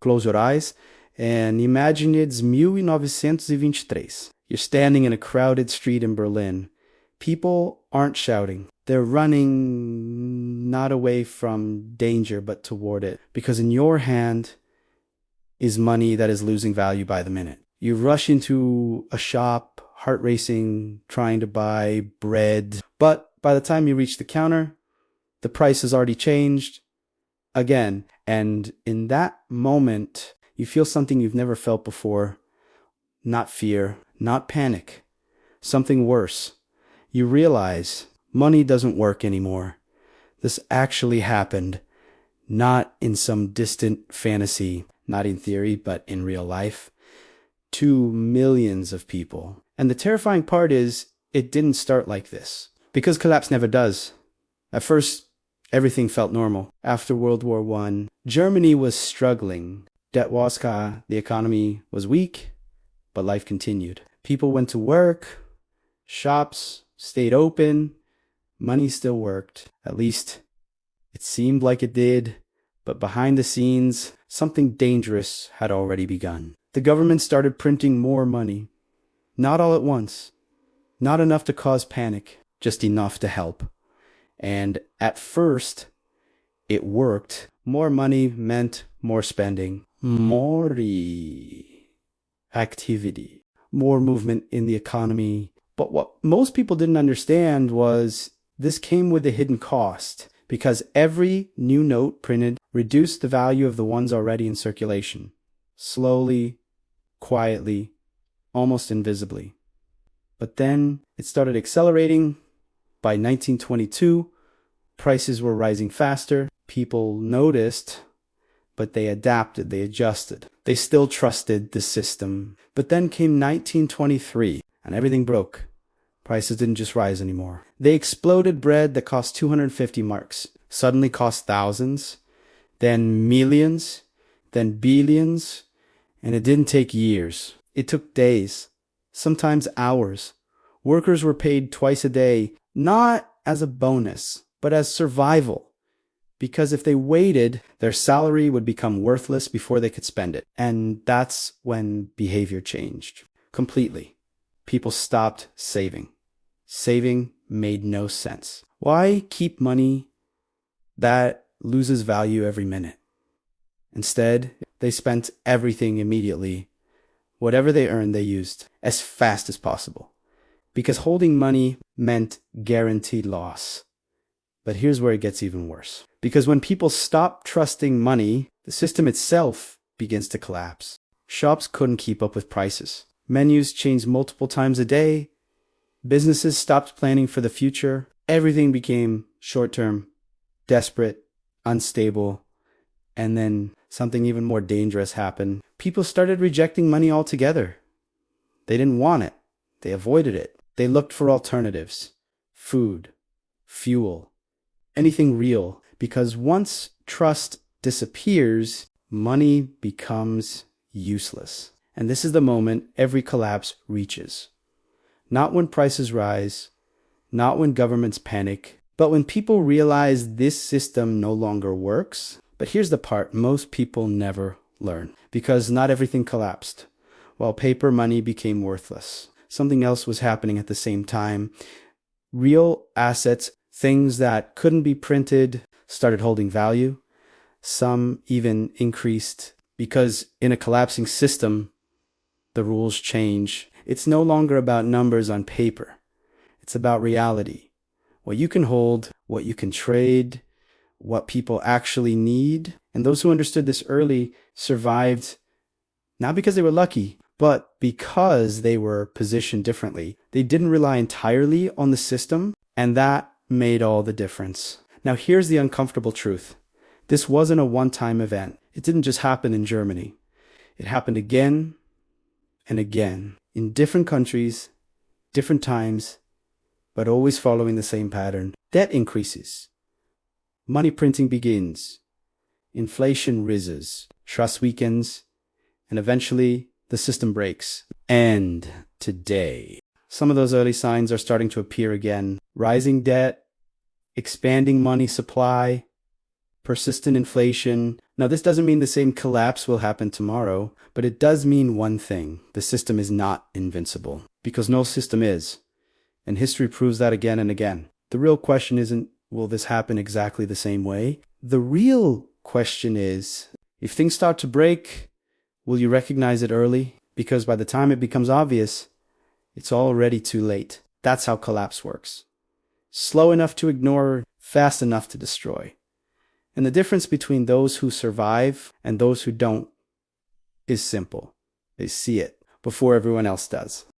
Close your eyes and imagine it's 1923. You're standing in a crowded street in Berlin. People aren't shouting. They're running not away from danger, but toward it. Because in your hand is money that is losing value by the minute. You rush into a shop, heart racing, trying to buy bread. But by the time you reach the counter, the price has already changed again. And in that moment, you feel something you've never felt before. Not fear, not panic. Something worse. You realize money doesn't work anymore. This actually happened, not in some distant fantasy, not in theory, but in real life, to millions of people. And the terrifying part is, it didn't start like this. Because collapse never does. At first, everything felt normal. After World War I, Germany was struggling. Debt was high, the economy was weak, but life continued. People went to work, shops stayed open, money still worked. At least it seemed like it did, but behind the scenes, something dangerous had already begun. The government started printing more money. Not all at once. Not enough to cause panic, just enough to help. And at first, it worked. More money meant more spending. More activity. More movement in the economy. But what most people didn't understand was this came with a hidden cost, because every new note printed reduced the value of the ones already in circulation. Slowly, quietly, almost invisibly. But then it started accelerating. By 1922, prices were rising faster. People noticed, but they adapted, they adjusted. They still trusted the system. But then came 1923, and everything broke. Prices didn't just rise anymore. They exploded. Bread that cost 250 marks suddenly cost thousands, then millions, then billions, and it didn't take years. It took days, sometimes hours. Workers were paid twice a day, not as a bonus, but as survival. Because if they waited, their salary would become worthless before they could spend it. And that's when behavior changed completely. People stopped saving. Saving made no sense. Why keep money that loses value every minute? Instead, they spent everything immediately. Whatever they earned, they used as fast as possible. Because holding money meant guaranteed loss. But here's where it gets even worse. Because when people stop trusting money, the system itself begins to collapse. Shops couldn't keep up with prices. Menus changed multiple times a day. Businesses stopped planning for the future. Everything became short-term, desperate, unstable. And then something even more dangerous happened. People started rejecting money altogether. They didn't want it. They avoided it. They looked for alternatives. Food, fuel, anything real. Because once trust disappears, money becomes useless. And this is the moment every collapse reaches. Not when prices rise, not when governments panic, but when people realize this system no longer works. But here's the part most people never learn. Because not everything collapsed. While paper money became worthless, something else was happening at the same time. Real assets, things that couldn't be printed, started holding value. Some even increased, because in a collapsing system, the rules change. It's no longer about numbers on paper. It's about reality. What you can hold, what you can trade, what people actually need. And those who understood this early survived, not because they were lucky, but because they were positioned differently. They didn't rely entirely on the system, and that made all the difference. Now here's the uncomfortable truth. This wasn't a one-time event. It didn't just happen in Germany. It happened again and again in different countries, different times, but always following the same pattern. Debt increases. Money printing begins. Inflation rises. Trust weakens. And eventually, the system breaks. And today, some of those early signs are starting to appear again. Rising debt, expanding money supply, persistent inflation. Now, this doesn't mean the same collapse will happen tomorrow, but it does mean one thing: the system is not invincible, because no system is. And history proves that again and again. The real question isn't, will this happen exactly the same way? The real question is, if things start to break, will you recognize it early? Because by the time it becomes obvious, it's already too late. That's how collapse works. Slow enough to ignore, fast enough to destroy. And the difference between those who survive and those who don't is simple. They see it before everyone else does.